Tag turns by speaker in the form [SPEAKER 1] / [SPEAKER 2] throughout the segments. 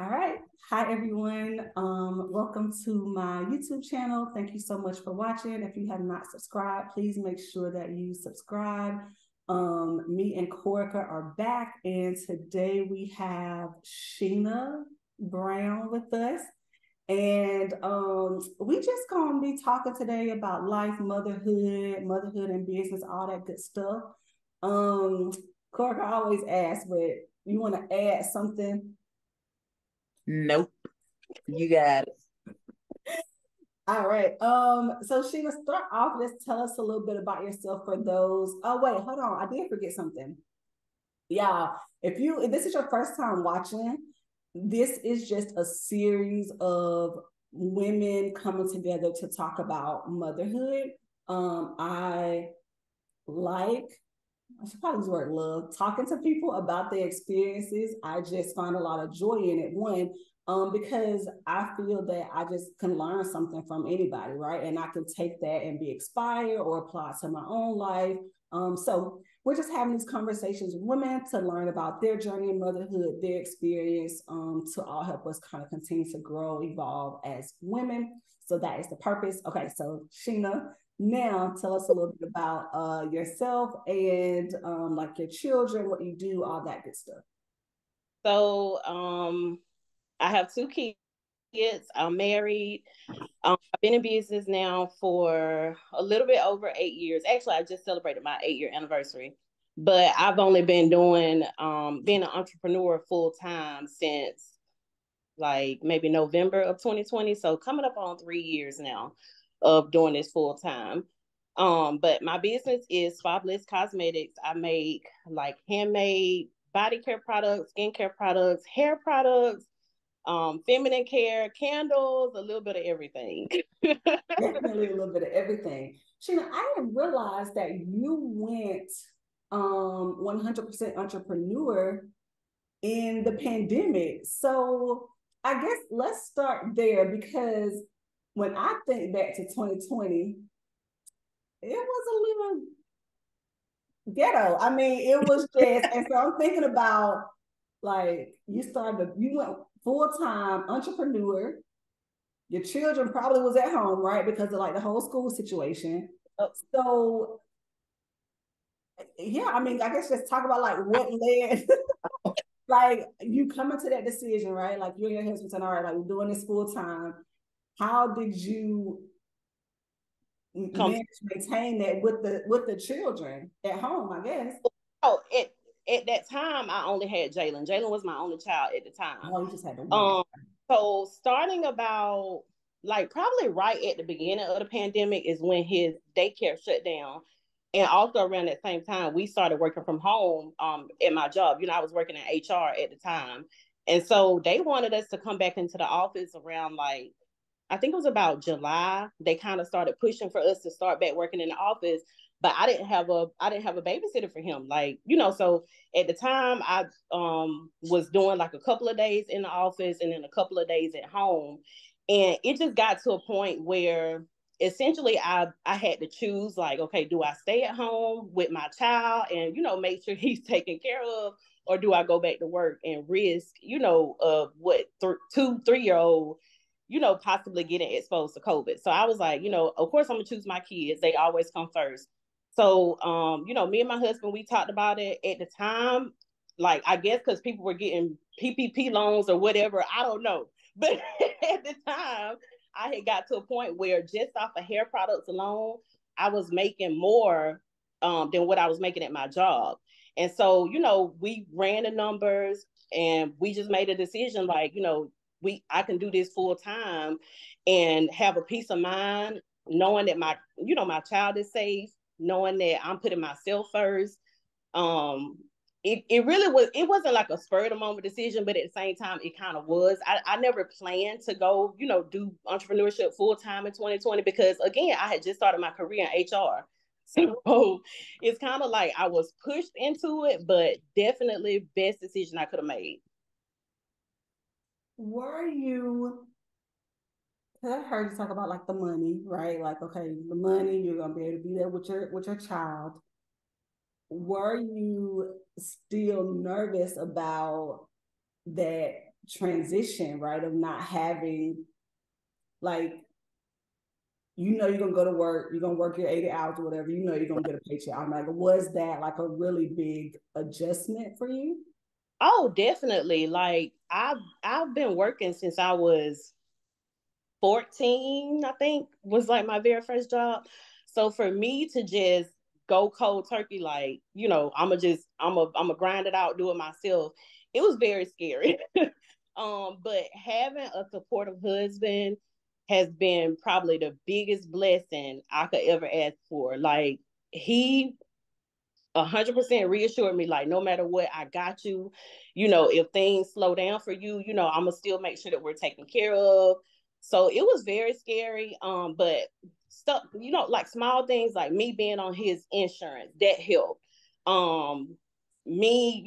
[SPEAKER 1] All right. Hi, everyone. Welcome to my YouTube channel. Thank you so much for watching. If you have not subscribed, please make sure that you subscribe. Me and Corica are back, and today we have Sheena Brown with us. And we just gonna be talking today about life, motherhood and business, all that good stuff. Um, Corica always asks, but you want to add something?
[SPEAKER 2] Nope. You got it.
[SPEAKER 1] All right. So Sheena, start off. Let's tell us a little bit about yourself for those. Oh, wait, hold on. I did forget something. Yeah. If this is your first time watching, this is just a series of women coming together to talk about motherhood. I like I should probably use the word love, talking to people about their experiences. I just find a lot of joy in it. One, because I feel that I just can learn something from anybody, right? And I can take that and be inspired or apply to my own life. So we're just having these conversations with women to learn about their journey in motherhood, their experience, to all help us kind of continue to grow, evolve as women. So that is the purpose. Okay, so Sheena, now, tell us a little bit about yourself and like your children, what you do, all that good stuff.
[SPEAKER 2] So, I have two kids. I'm married. I've been in business now for a little bit over 8 years. Actually, I just celebrated my 8 year anniversary. But I've only been doing being an entrepreneur full time since like maybe November of 2020. So coming up on 3 years now of doing this full time. But my business is Spa Bliss Cosmetics. I make like handmade body care products, skincare products, hair products, feminine care, candles, a little bit of everything.
[SPEAKER 1] Definitely a little bit of everything. Sheena, I didn't realize that you went 100% entrepreneur in the pandemic. So I guess let's start there because when I think back to 2020, it was a little ghetto. I mean, it was just, and so I'm thinking about like you went full time entrepreneur. Your children probably was at home, right? Because of like the whole school situation.
[SPEAKER 2] Oh,
[SPEAKER 1] So yeah, I mean, I guess just talk about like what led, like you coming to that decision, right? Like you and your husband said, all right, like we're doing this full time. How did you
[SPEAKER 2] come
[SPEAKER 1] manage to maintain that with the children at home? I guess.
[SPEAKER 2] oh, at that time I only had Jalen. Jalen was my only child at the time.
[SPEAKER 1] Oh, you just had the one.
[SPEAKER 2] Um, so starting about like probably right at the beginning of the pandemic is when his daycare shut down. And also around that same time, we started working from home at my job. You know, I was working in HR at the time. And so they wanted us to come back into the office around like I think it was about July. They kind of started pushing for us to start back working in the office, but I didn't have a babysitter for him. Like, you know, so at the time I was doing like a couple of days in the office and then a couple of days at home. And it just got to a point where essentially I had to choose like, okay, do I stay at home with my child and, you know, make sure he's taken care of, or do I go back to work and risk, you know, what 2, 3 year old, you know, possibly getting exposed to COVID. So I was like, you know, of course I'm gonna choose my kids. They always come first. So, you know, me and my husband, we talked about it at the time. Like, I guess because people were getting PPP loans or whatever, I don't know. But at the time, I had got to a point where just off of hair products alone, I was making more than what I was making at my job. And so, you know, we ran the numbers and we just made a decision like, you know, I can do this full time and have a peace of mind knowing that my child is safe, knowing that I'm putting myself first. It really was, it wasn't like a spur of the moment decision, but at the same time it kind of was. I never planned to go, you know, do entrepreneurship full time in 2020 because again, I had just started my career in HR. So it's kind of like I was pushed into it, but definitely best decision I could have made.
[SPEAKER 1] Were you? I heard you talk about like the money, right? Like, okay, the money, you're gonna be able to be there with your child. Were you still nervous about that? transition, right? Of not having, like, you're gonna go to work, you're gonna work your 80 hours or whatever, you're gonna get a paycheck. I'm like, was that like a really big adjustment for you?
[SPEAKER 2] Oh, definitely. Like I've been working since I was 14, I think, was like my very first job. So for me to just go cold turkey, like, I'm a grind it out, do it myself, it was very scary. But having a supportive husband has been probably the biggest blessing I could ever ask for. Like, he 100% reassured me, like, no matter what, I got you. If things slow down for you, I'm gonna still make sure that we're taken care of. So it was very scary. But stuff, like small things, like me being on his insurance, that helped. Me,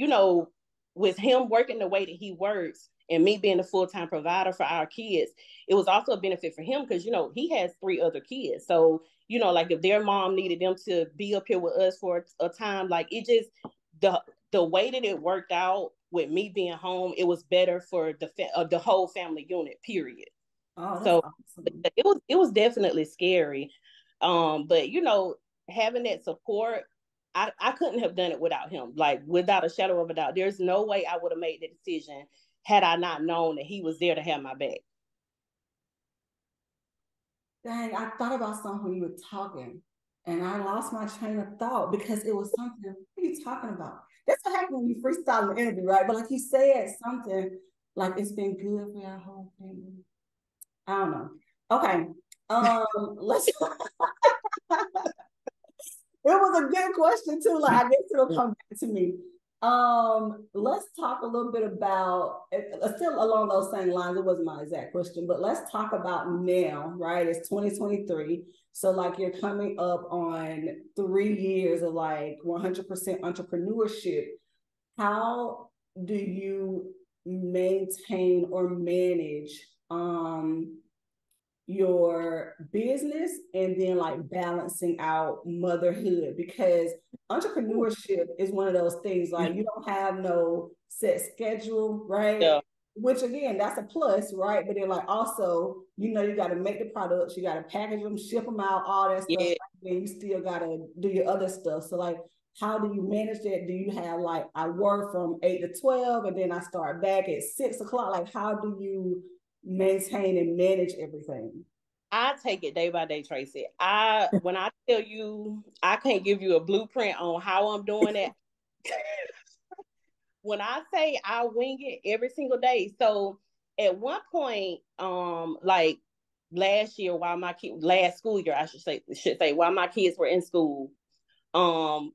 [SPEAKER 2] with him working the way that he works and me being a full-time provider for our kids, it was also a benefit for him because he has 3 other kids. So like if their mom needed them to be up here with us for a time, like it just, the way that it worked out with me being home, it was better for the whole family unit, period.
[SPEAKER 1] Oh, that's
[SPEAKER 2] So
[SPEAKER 1] awesome.
[SPEAKER 2] it was definitely scary. But having that support, I couldn't have done it without him. Like, without a shadow of a doubt, there's no way I would have made the decision had I not known that he was there to have my back.
[SPEAKER 1] Dang, I thought about something when you were talking, and I lost my train of thought because it was something. What are you talking about? That's what happened when you freestyle an interview, right? But like you said something like it's been good for our whole family. I don't know. Okay. Let's It was a good question too. Like, I guess it'll come back to me. Let's talk a little bit about, still along those same lines. It wasn't my exact question, but let's talk about now, right? It's 2023. So like you're coming up on 3 years of like 100% entrepreneurship. How do you maintain or manage your business and then like balancing out motherhood? Because entrepreneurship is one of those things, like you don't have no set schedule, right?
[SPEAKER 2] Yeah,
[SPEAKER 1] Which again, that's a plus, right? But then like also, you got to make the products, you got to package them, ship them out, all that stuff.
[SPEAKER 2] yeah.
[SPEAKER 1] Then you still got to do your other stuff. So like, how do you manage that? Do you have like, I work from 8 to 12 and then I start back at 6 o'clock? Like, how do you maintain and manage everything?
[SPEAKER 2] I take it day by day, Tracy. When I tell you I can't give you a blueprint on how I'm doing it, when I say I wing it every single day. So at one point, like last school year, I should say, while my kids were in school, um,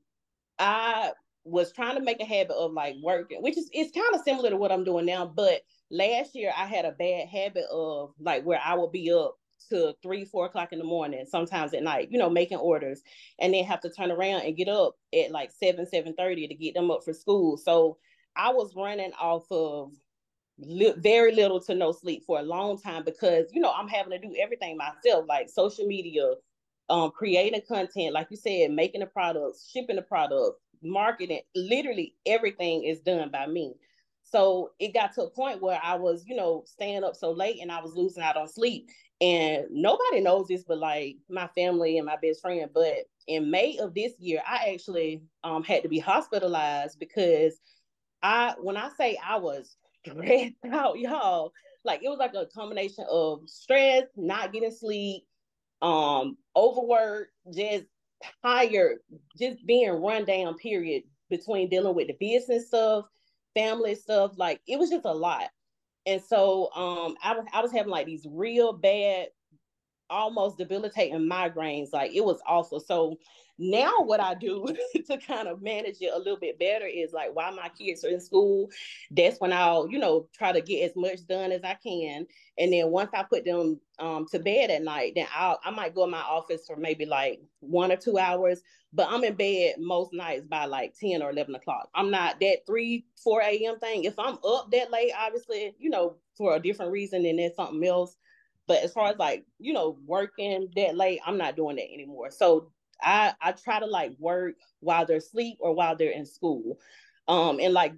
[SPEAKER 2] I was trying to make a habit of like working, which is it's kind of similar to what I'm doing now. But last year I had a bad habit of like where I would be up to 3, 4 o'clock in the morning, sometimes at night, making orders, and then have to turn around and get up at like 7:30 to get them up for school. So I was running off of very little to no sleep for a long time because I'm having to do everything myself, like social media, creating content, like you said, making the products, shipping the products, marketing. Literally everything is done by me. So it got to a point where I was staying up so late and I was losing out on sleep. And nobody knows this but like my family and my best friend. But in May of this year, I actually had to be hospitalized because when I say I was stressed out, y'all, like it was like a combination of stress, not getting sleep, overwork, just tired, just being run down, period, between dealing with the business stuff, family stuff. Like it was just a lot. And so I was having like these real bad, almost debilitating migraines. Like it was awful. So now what I do to kind of manage it a little bit better is like while my kids are in school, that's when I'll, try to get as much done as I can. And then once I put them to bed at night, then I might go in my office for maybe like 1 or 2 hours, but I'm in bed most nights by like 10 or 11 o'clock. I'm not that 3, 4 a.m. thing. If I'm up that late, obviously, for a different reason, then there's something else. But as far as like, working that late, I'm not doing that anymore. So I try to like work while they're asleep or while they're in school. And like,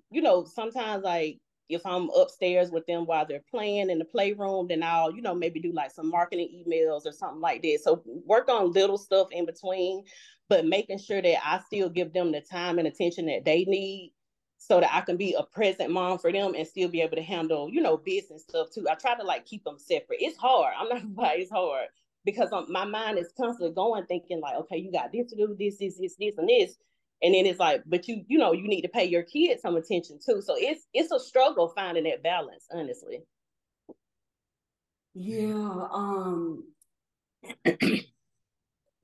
[SPEAKER 2] sometimes like if I'm upstairs with them while they're playing in the playroom, then I'll, maybe do like some marketing emails or something like that. So work on little stuff in between, but making sure that I still give them the time and attention that they need so that I can be a present mom for them and still be able to handle, business stuff too. I try to like keep them separate. It's hard. I'm not gonna lie, it's hard because my mind is constantly going, thinking like, okay, you got this to do, this, and this. And then it's like, but you need to pay your kids some attention too. So it's a struggle finding that balance, honestly.
[SPEAKER 1] Yeah.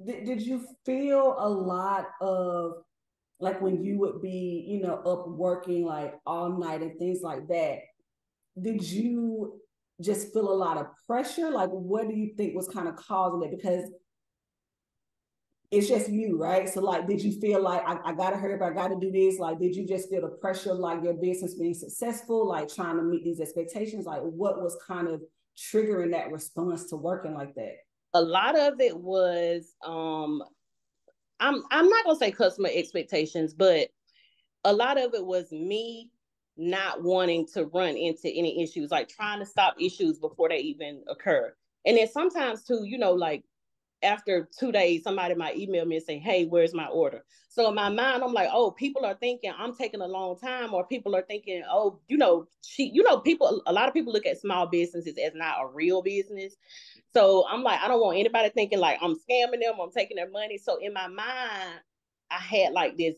[SPEAKER 1] Did you feel a lot of like when you would be, up working like all night and things like that? Did you just feel a lot of pressure? Like, what do you think was kind of causing it? Because it's just you, right? So, like, did you feel like I gotta hurry up, I gotta do this? Like, did you just feel the pressure of like your business being successful, like trying to meet these expectations? Like, what was kind of triggering that response to working like that?
[SPEAKER 2] A lot of it was I'm not gonna say customer expectations, but a lot of it was me not wanting to run into any issues, like trying to stop issues before they even occur. And then sometimes too, like after 2 days, somebody might email me and say, hey, where's my order? So in my mind, I'm like, oh, people are thinking I'm taking a long time, or people are thinking, oh, people, a lot of people look at small businesses as not a real business. So I'm like, I don't want anybody thinking like I'm scamming them, I'm taking their money. So in my mind, I had like this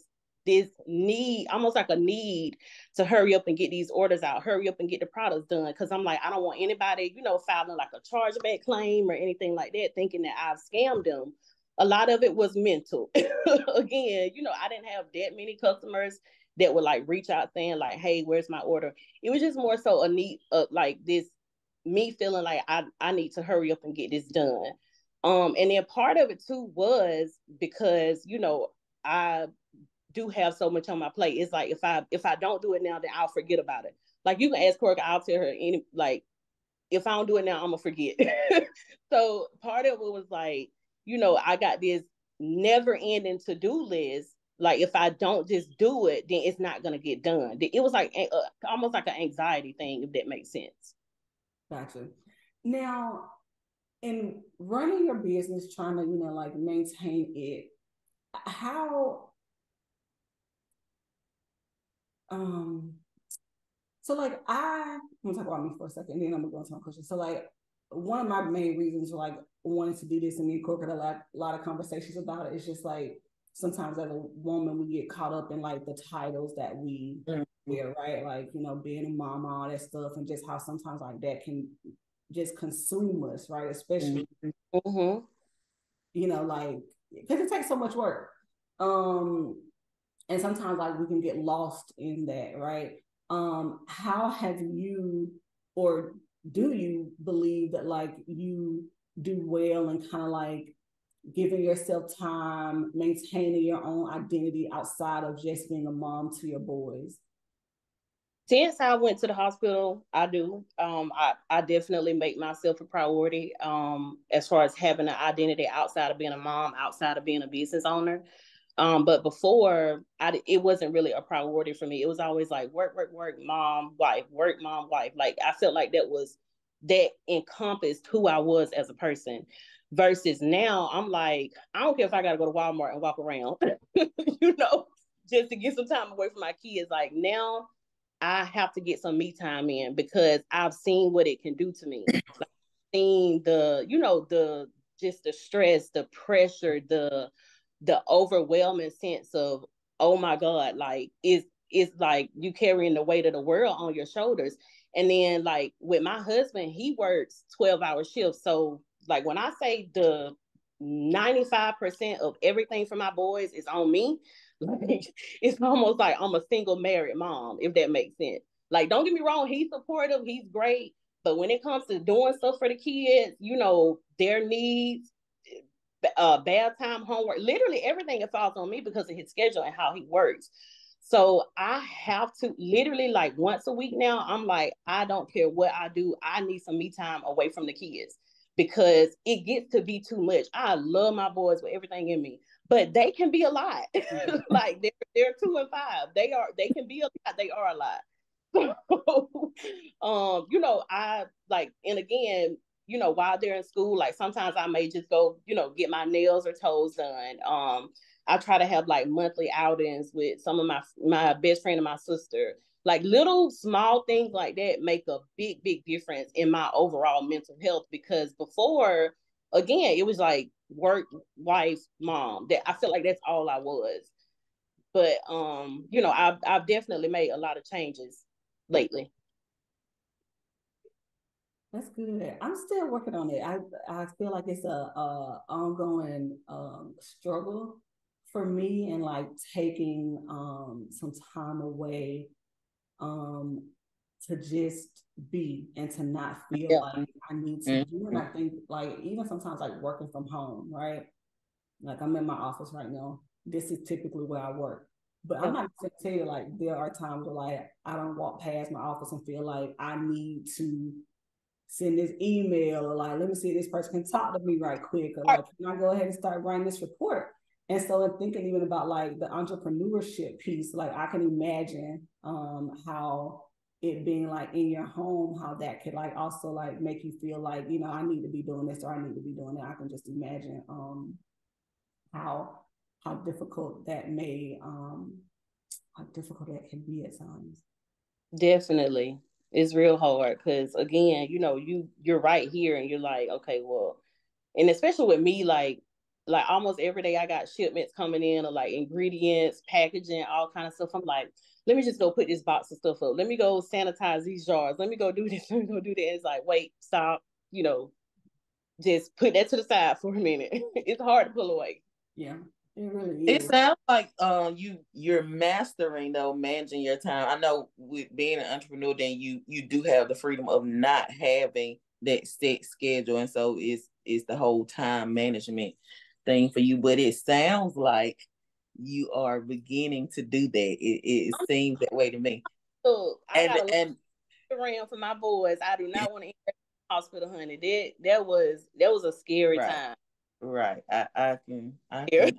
[SPEAKER 2] need, almost like a need to hurry up and get these orders out, hurry up and get the products done. Cause I'm like, I don't want anybody, filing like a chargeback claim or anything like that, thinking that I've scammed them. A lot of it was mental. Again, I didn't have that many customers that would like reach out saying like, hey, where's my order? It was just more so a need, like this, me feeling like I need to hurry up and get this done. And then part of it too was because, I do have so much on my plate. It's like if I don't do it now, then I'll forget about it. Like you can ask Cork, I'll tell her any like if I don't do it now, I'm gonna forget. So part of it was like, I got this never ending to do list. Like if I don't just do it, then it's not gonna get done. It was like almost like an anxiety thing, if that makes sense.
[SPEAKER 1] Gotcha. Now, in running your business, trying to, like maintain it, how um so like I'm gonna talk about me for a second, and then I'm gonna go into my question. So like one of my main reasons for like wanting to do this and incorporate a lot of conversations about it is just like sometimes as a woman we get caught up in like the titles that we wear, right? Like, being a mom, all that stuff, and just how sometimes like that can just consume us, right? Especially
[SPEAKER 2] Mm-hmm.
[SPEAKER 1] like because it takes so much work. Um and sometimes like we can get lost in that, right? How have you, or do you believe that like you do well and kind of like giving yourself time, maintaining your own identity outside of just being a mom to your boys?
[SPEAKER 2] Since I went to the hospital, I do. I definitely make myself a priority. As far as having an identity outside of being a mom, outside of being a business owner. But before, it wasn't really a priority for me. It was always like work, work, work, mom, wife, work, mom, wife. Like I felt like that encompassed who I was as a person. Versus now, I'm like, I don't care if I got to go to Walmart and walk around, you know, just to get some time away from my kids. Like now, I have to get some me time in because I've seen what it can do to me. Like seen the just the stress, the pressure, the overwhelming sense of, oh my God, like it's like you carrying the weight of the world on your shoulders. And then like with my husband, he works 12-hour shifts. So like when I say the 95% of everything for my boys is on me, like it's almost like I'm a single married mom, if that makes sense. Like, don't get me wrong, he's supportive, he's great. But when it comes to doing stuff for the kids, their needs, bad time, homework, literally everything that falls on me because of his schedule and how he works. So I have to literally like once a week now, I'm like, I don't care what I do. I need some me time away from the kids because it gets to be too much. I love my boys with everything in me, but they can be a lot. Like they're 2 and 5. They can be a lot. They are a lot. You know, I like, and again, you know, while they're in school, like sometimes I may just go, you know, get my nails or toes done. I try to have like monthly outings with some of my best friend and my sister. Like little small things like that make a big difference in my overall mental health, because before, again, it was like work, wife, mom. That I feel like that's all I was. But you know, I've definitely made a lot of changes lately.
[SPEAKER 1] That's good. I'm still working on it. I feel like it's a ongoing struggle for me, and like taking some time away um to just be and to not feel
[SPEAKER 2] Yeah.
[SPEAKER 1] like I need to do. And
[SPEAKER 3] Mm-hmm.
[SPEAKER 1] I think like even sometimes like working from home, right? Like I'm in my office right now. This is typically where I work. But I'm
[SPEAKER 2] Yeah.
[SPEAKER 1] not gonna tell you like there are times where like I don't walk past my office and feel like I need to send this email, or like, let me see if this person can talk to me right quick, or like, can I go ahead and start writing this report? And so in thinking even about like the entrepreneurship piece, like I can imagine how it being like in your home, how that could like also like make you feel like, you know, I need to be doing this or I need to be doing that. I can just imagine how how difficult that may how difficult that can be at times.
[SPEAKER 2] Definitely. It's real hard because again, you know, you're right here and you're like, okay, well, and especially with me, like almost every day I got shipments coming in of like ingredients, packaging, all kind of stuff. I'm like, let me just go put this box of stuff up. Let me go sanitize these jars. Let me go do this. Let me go do that. It's like, wait, stop, you know, just put that to the side for a minute. It's hard to pull away.
[SPEAKER 1] Yeah, it really
[SPEAKER 3] It
[SPEAKER 1] is.
[SPEAKER 3] sounds like you're mastering though, managing your time. I know with being an entrepreneur, then you do have the freedom of not having that set schedule, and so it's the whole time management thing for you. But it sounds like you are beginning to do that. It seems that way to me.
[SPEAKER 2] So I
[SPEAKER 3] And
[SPEAKER 2] got a lot
[SPEAKER 3] and
[SPEAKER 2] around for my boys. I do not want to end up in the hospital, honey. That was a scary
[SPEAKER 3] right,
[SPEAKER 2] time.
[SPEAKER 3] right.
[SPEAKER 2] Here.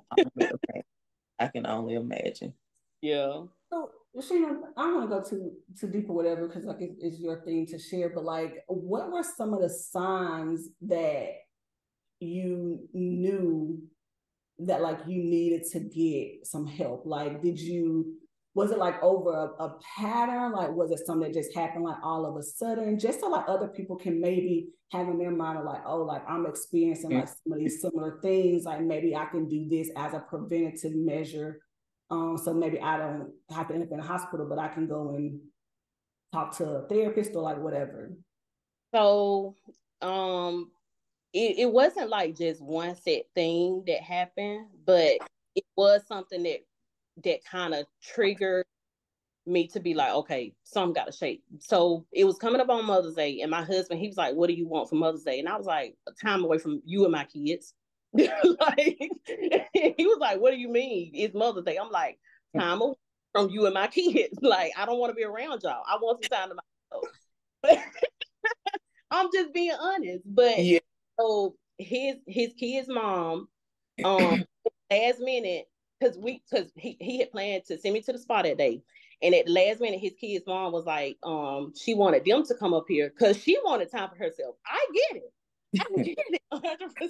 [SPEAKER 3] I can only imagine.
[SPEAKER 2] Yeah.
[SPEAKER 1] So, Sheena, I don't want to go too deep or whatever because like it's your thing to share. But like, what were some of the signs that you knew that like you needed to get some help? Like, was it like over a pattern? Like, was it something that just happened like all of a sudden? Just so like other people can maybe have in their mind of like, oh, like I'm experiencing like some of these similar things. Like maybe I can do this as a preventative measure. So maybe I don't have to end up in a hospital, but I can go and talk to a therapist or like whatever.
[SPEAKER 2] So, it wasn't like just one set thing that happened, but it was something that kind of triggered me to be like, okay, something got to shake. So it was coming up on Mother's Day, and my husband, he was like, "What do you want for Mother's Day?" And I was like, "A time away from you and my kids." Like he was like, "What do you mean? It's Mother's Day." I'm like, "Time away from you and my kids." Like I don't want to be around y'all. I want some time to myself. But I'm just being honest. But
[SPEAKER 3] Yeah.
[SPEAKER 2] so his kid's mom, um, last minute, because he had planned to send me to the spa that day. And at the last minute, his kid's mom was like, she wanted them to come up here because she wanted time for herself. I get it. I get it 100%.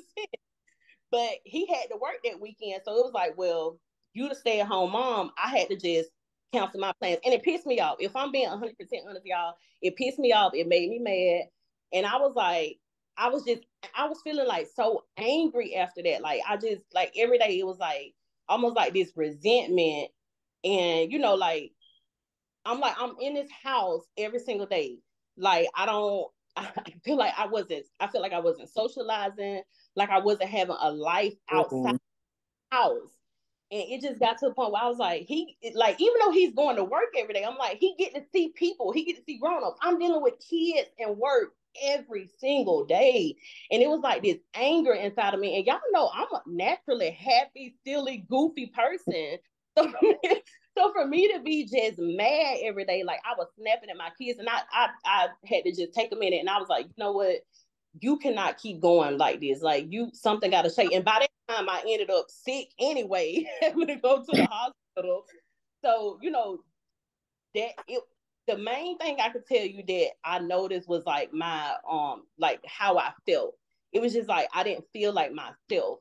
[SPEAKER 2] But he had to work that weekend. So it was like, well, you the stay at home mom, I had to just cancel my plans. And it pissed me off. If I'm being 100% honest, y'all, it pissed me off. It made me mad. And I was like, I was feeling like so angry after that. Like, I just, like, every day it was like almost like this resentment. And, you know, like, I'm in this house every single day. Like, I feel like I feel like I wasn't socializing, like I wasn't having a life outside
[SPEAKER 3] Oh,
[SPEAKER 2] the house. And it just got to the point where I was like, even though he's going to work every day, I'm like, he get to see people, he get to see grown-ups. I'm dealing with kids and work every single day. And it was like this anger inside of me. And y'all know I'm a naturally happy, silly, goofy person. So, so for me to be just mad every day, like I was snapping at my kids, and I had to just take a minute, and I was like, you know what? You cannot keep going like this. Like something got to shake. And by that time, I ended up sick anyway, having to go to the hospital. So you know that it the main thing I could tell you that I noticed was like my like how I felt. It was just like I didn't feel like myself.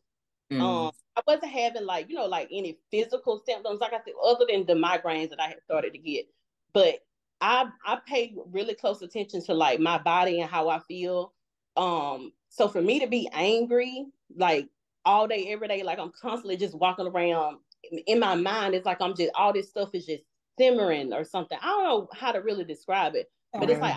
[SPEAKER 2] I wasn't having like, you know, like any physical symptoms, like I said, other than the migraines that I had started to get. But I paid really close attention to like my body and how I feel. So for me to be angry, like all day, every day, like I'm constantly just walking around in my mind, it's like I'm just all this stuff is just simmering or something. I don't know how to really describe it, but it's like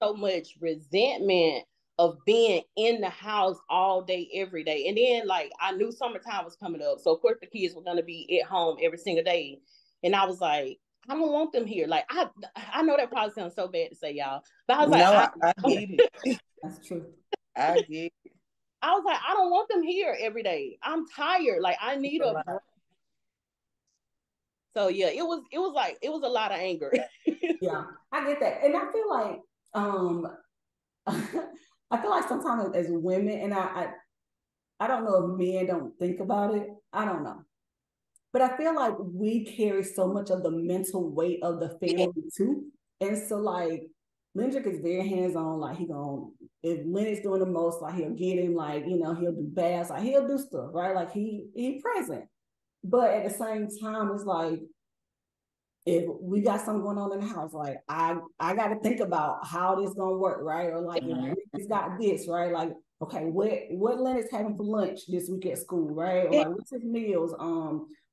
[SPEAKER 2] so much resentment of being in the house all day, every day. And then like I knew summertime was coming up. So of course the kids were gonna be at home every single day. And I was like, I don't want them here. Like I know that probably sounds so bad to say, y'all. But I was like,
[SPEAKER 3] I get it.
[SPEAKER 1] That's true.
[SPEAKER 3] I get it.
[SPEAKER 2] I was like, I don't want them here every day. I'm tired. Like I need a break. So yeah, it was a lot of anger.
[SPEAKER 1] Yeah, I get that. And I feel like I feel like sometimes as women, and I don't know if men don't think about it. I don't know. But I feel like we carry so much of the mental weight of the family too. And so like Lindrick is very hands-on, like if Lynn is doing the most, like he'll get him, like, you know, he'll do baths, like he'll do stuff, right? Like he present. But at the same time, it's like if we got something going on in the house, like I got to think about how this gonna work, right? Or like if he's got this, right? Like, okay, what Leonard's having for lunch this week at school, right? Or like what's his meals?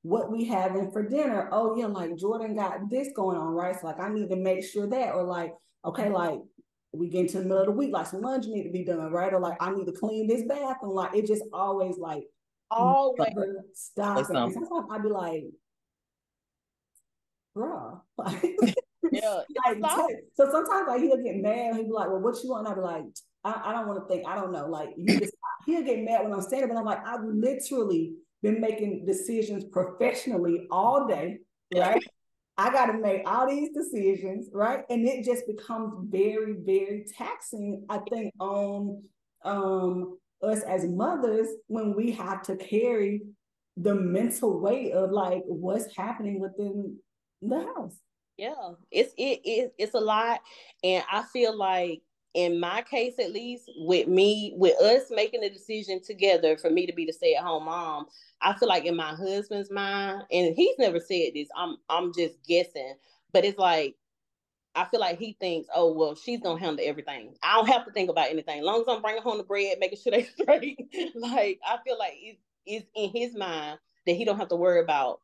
[SPEAKER 1] What we having for dinner? Oh yeah, like Jordan got this going on, right? So like I need to make sure that, or like okay, like we get into the middle of the week, like some lunch need to be done, right? Or like I need to clean this bathroom, like it just always like
[SPEAKER 2] always
[SPEAKER 1] stop. And sometimes I'd be like, bro.
[SPEAKER 2] Yeah.
[SPEAKER 1] Like, so sometimes like he'll get mad. He'll be like, "Well, what you want?" And I'll be like, "I don't want to think. I don't know." Like he'll get mad when I'm saying it, but I'm like, I've literally been making decisions professionally all day, right? I got to make all these decisions, right? And it just becomes very, very taxing. I think on us as mothers when we have to carry the mental weight of like what's happening within the house.
[SPEAKER 2] Yeah, it's a lot, and I feel like in my case, at least with us making the decision together for me to be the stay-at-home mom, I feel like in my husband's mind, and he's never said this. I'm just guessing, but it's like I feel like he thinks, oh well, she's gonna handle everything. I don't have to think about anything. As long as I'm bringing home the bread, making sure they straight. Like I feel like it's in his mind that he don't have to worry about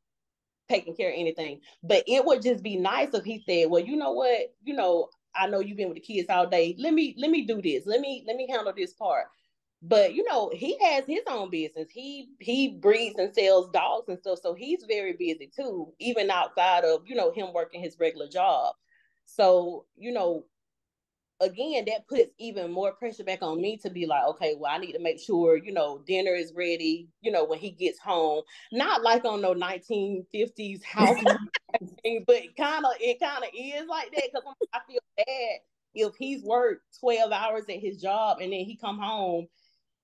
[SPEAKER 2] taking care of anything. But it would just be nice if he said, well, you know what, you know, I know you've been with the kids all day. Let me do this. Let me handle this part. But you know, he has his own business. He breeds and sells dogs and stuff. So he's very busy too, even outside of, you know, him working his regular job. So, you know, again, that puts even more pressure back on me to be like, okay, well, I need to make sure, you know, dinner is ready, you know, when he gets home. Not like on no 1950s house, but it kind of is like that because I feel bad if he's worked 12 hours at his job and then he come home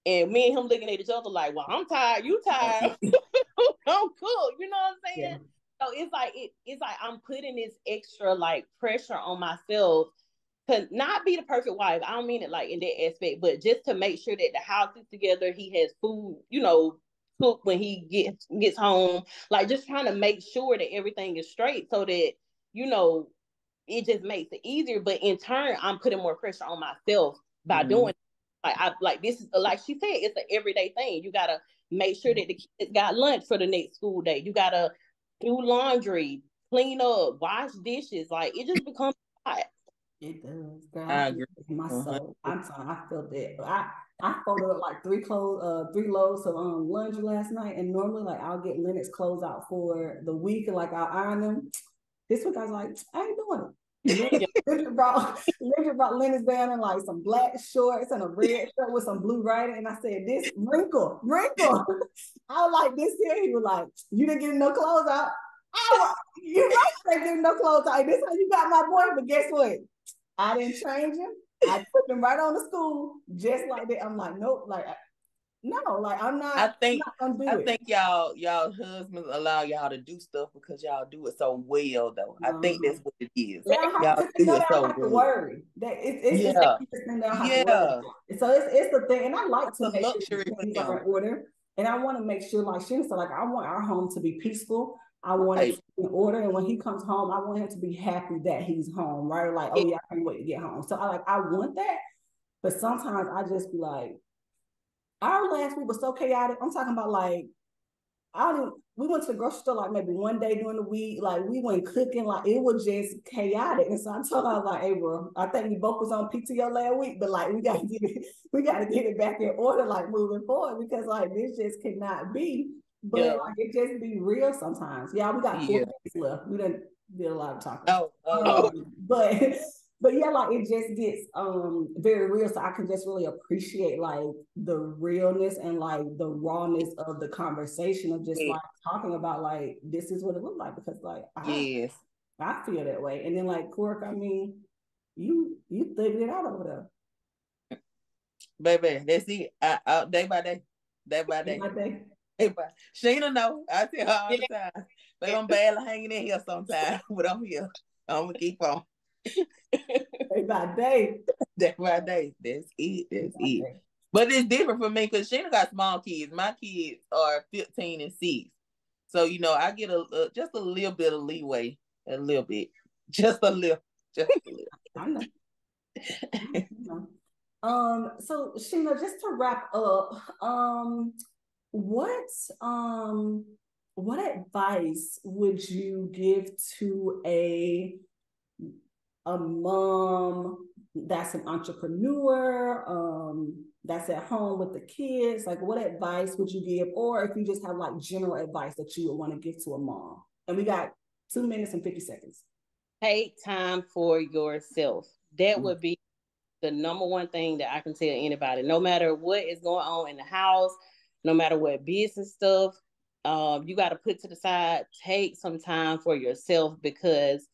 [SPEAKER 2] and me and him looking at each other like, well, I'm tired, you tired, I'm cool, you know what I'm saying? Yeah. So it's like I'm putting this extra like pressure on myself to not be the perfect wife. I don't mean it like in that aspect, but just to make sure that the house is together, he has food, you know, cook when he gets home. Like just trying to make sure that everything is straight so that, you know, it just makes it easier. But in turn, I'm putting more pressure on myself by doing it. Like this is like she said, it's an everyday thing. You gotta make sure that the kids got lunch for the next school day. You gotta do laundry, clean up, wash dishes. Like it just becomes hot.
[SPEAKER 1] It does. Girl, I agree. My soul. I'm sorry. I felt that. I folded up like three loads of laundry last night, and normally like I'll get Lennox clothes out for the week, and like I'll iron them. This week I was like, I ain't doing it. Linda brought Lennox down in like some black shorts and a red shirt with some blue writing, and I said, "This wrinkle." I was like, "This here." He was like, "You didn't get no clothes out." You right, they didn't no clothes out. This how you got my boy, but guess what? I didn't change him. I put him right on the school, just like that. I'm like, nope, like No, like I'm
[SPEAKER 3] I
[SPEAKER 1] not
[SPEAKER 3] think
[SPEAKER 1] gonna do
[SPEAKER 3] I
[SPEAKER 1] it.
[SPEAKER 3] think y'all husbands allow y'all to do stuff because y'all do it so well though. I think
[SPEAKER 1] Uh-huh.
[SPEAKER 3] that's what it is.
[SPEAKER 1] They don't have
[SPEAKER 3] Y'all
[SPEAKER 1] to, they
[SPEAKER 3] do
[SPEAKER 1] know
[SPEAKER 3] it
[SPEAKER 1] they don't
[SPEAKER 3] so
[SPEAKER 1] have to
[SPEAKER 3] well.
[SPEAKER 1] worry. That it's
[SPEAKER 3] Yeah.
[SPEAKER 1] the thing they don't have to worry.
[SPEAKER 3] Yeah.
[SPEAKER 1] So it's the thing, and I like
[SPEAKER 3] It's
[SPEAKER 1] to
[SPEAKER 3] a
[SPEAKER 1] make sure
[SPEAKER 3] luxury for
[SPEAKER 1] things are
[SPEAKER 3] them.
[SPEAKER 1] in order. And I want to make sure, like Sheena said, like I want our home to be peaceful. I want it
[SPEAKER 3] Right.
[SPEAKER 1] to be in order, and when he comes home, I want him to be happy that he's home, right? Like, oh yeah, I can't wait to get home. So I want that, but sometimes I just be like, our last week was so chaotic. I'm talking about like I don't even, we went to the grocery store like maybe one day during the week. Like we went cooking, like it was just chaotic. And so I told her, I was like, hey, bro, I think we both was on PTO last week, but like we gotta get it, we gotta get it back in order, like moving forward, because like this just cannot be. But
[SPEAKER 2] Yeah.
[SPEAKER 1] like it just be real sometimes. Yeah, we got 4
[SPEAKER 3] Yeah.
[SPEAKER 1] days left. We done did a lot of talking.
[SPEAKER 3] Oh Lord.
[SPEAKER 1] But but yeah, like it just gets very real. So I can just really appreciate like the realness and like the rawness of the conversation of just
[SPEAKER 3] Yeah.
[SPEAKER 1] like talking about like this is what it looked like because like
[SPEAKER 3] Yes.
[SPEAKER 1] I feel that way. And then like Cork, I mean, you figured it out over there.
[SPEAKER 3] Baby, that's it. Day by day. Day by
[SPEAKER 1] Day
[SPEAKER 3] day.
[SPEAKER 1] by day.
[SPEAKER 3] Day by Sheena know. I tell her all
[SPEAKER 2] Yeah.
[SPEAKER 3] the time. Baby, I'm barely hanging in here sometimes, but I'm here. I'm gonna keep on.
[SPEAKER 1] Day by day.
[SPEAKER 3] Day by day. That's it.
[SPEAKER 1] Day
[SPEAKER 3] That's
[SPEAKER 1] by
[SPEAKER 3] it.
[SPEAKER 1] day.
[SPEAKER 3] But it's different for me because Sheena got small kids. My kids are 15 and 6. So, I get just a little bit of leeway. A little bit. Just a little. Just a little.
[SPEAKER 1] I know. I know. So Sheena, just to wrap up, what um what advice would you give to a mom that's an entrepreneur, that's at home with the kids? Like, what advice would you give? Or if you just have like general advice that you would want to give to a mom? And we got 2 minutes and 50 seconds.
[SPEAKER 2] Take time for yourself. That
[SPEAKER 3] Mm.
[SPEAKER 2] would be the number one thing that I can tell anybody. No matter what is going on in the house, no matter what business stuff, you got to put to the side. Take some time for yourself because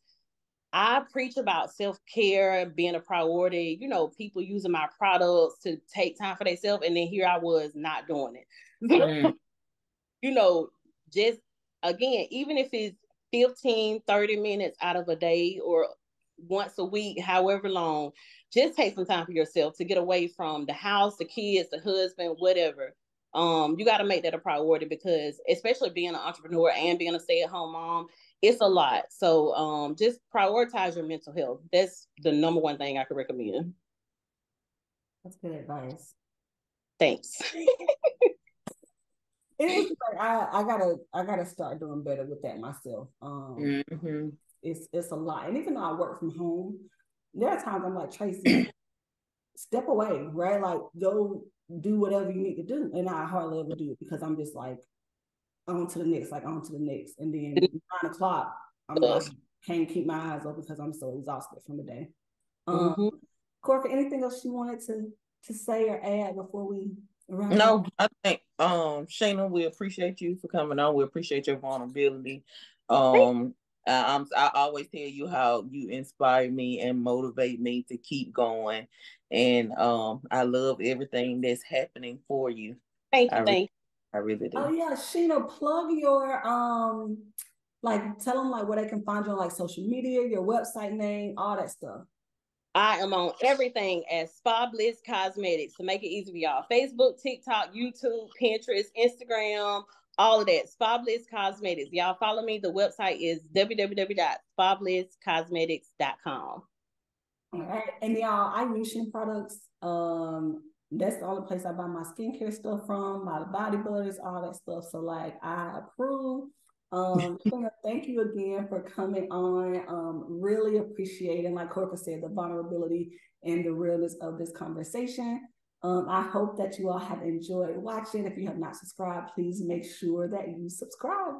[SPEAKER 2] I preach about self-care being a priority. People using my products to take time for themselves, and then here I was not doing it.
[SPEAKER 3] Mm.
[SPEAKER 2] you know, just again, even if it's 15, 30 minutes out of a day or once a week, however long, just take some time for yourself to get away from the house, the kids, the husband, whatever. You got to make that a priority because especially being an entrepreneur and being a stay-at-home mom, it's a lot. So just prioritize your mental health. That's the number one thing I could recommend.
[SPEAKER 1] That's good advice.
[SPEAKER 2] Thanks.
[SPEAKER 1] It is like I gotta start doing better with that myself.
[SPEAKER 3] Mm-hmm.
[SPEAKER 1] It's a lot, and even though I work from home, there are times I'm like Tracy, step away, right? Like go do whatever you need to do, and I hardly ever do it because I'm just like on to the next, like on to the next, and then 9 o'clock, I'm like can't keep my eyes open because I'm so exhausted from the day.
[SPEAKER 2] Mm-hmm.
[SPEAKER 1] Corker, anything else you wanted to say or add before we wrap up?
[SPEAKER 3] No, I think Sheena, we appreciate you for coming on. We appreciate your vulnerability. I always tell you how you inspire me and motivate me to keep going. And I love everything that's happening for you.
[SPEAKER 2] Thank
[SPEAKER 3] I
[SPEAKER 2] you.
[SPEAKER 3] really,
[SPEAKER 2] Thank you.
[SPEAKER 3] I really
[SPEAKER 1] Oh
[SPEAKER 3] do.
[SPEAKER 1] yeah, Sheena, plug your like tell them like where they can find you on like social media, your website name, all that stuff.
[SPEAKER 2] I am on everything as Spa Bliss Cosmetics to make it easy for y'all. Facebook, TikTok, YouTube, Pinterest, Instagram, all of that. Spa Bliss Cosmetics. Y'all follow me. The website is www.spabliscosmetics.com.
[SPEAKER 1] All right. And y'all, I use Sheena products. That's the only place I buy my skincare stuff from, my body butters, all that stuff. So like I approve. Sheena, thank you again for coming on. Really appreciating, like Corker said, the vulnerability and the realness of this conversation. I hope that you all have enjoyed watching. If you have not subscribed, please make sure that you subscribe.